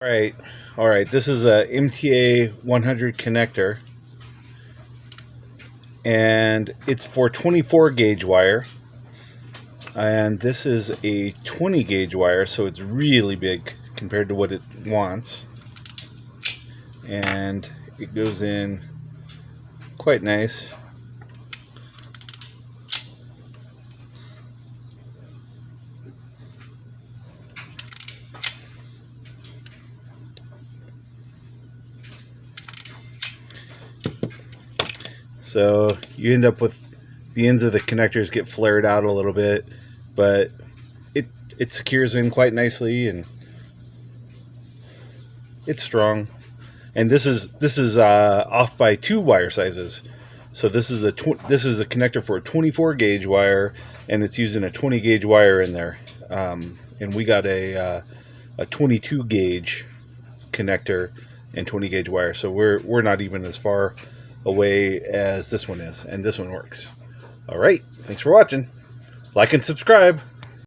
All right. This is a MTA-100 connector, and it's for 24 gauge wire. And this is a 20 gauge wire, so it's really big compared to what it wants. And it goes in quite nice. So you end up with the ends of the connectors get flared out a little bit, but it secures in quite nicely, and it's strong. And this is off by 2 wire sizes. So this is a connector for a 24 gauge wire, and it's using a 20 gauge wire in there. And we got a 22 gauge connector and 20 gauge wire. So we're not even as far away as this one is, and this one works. All right, thanks for watching. Like and subscribe.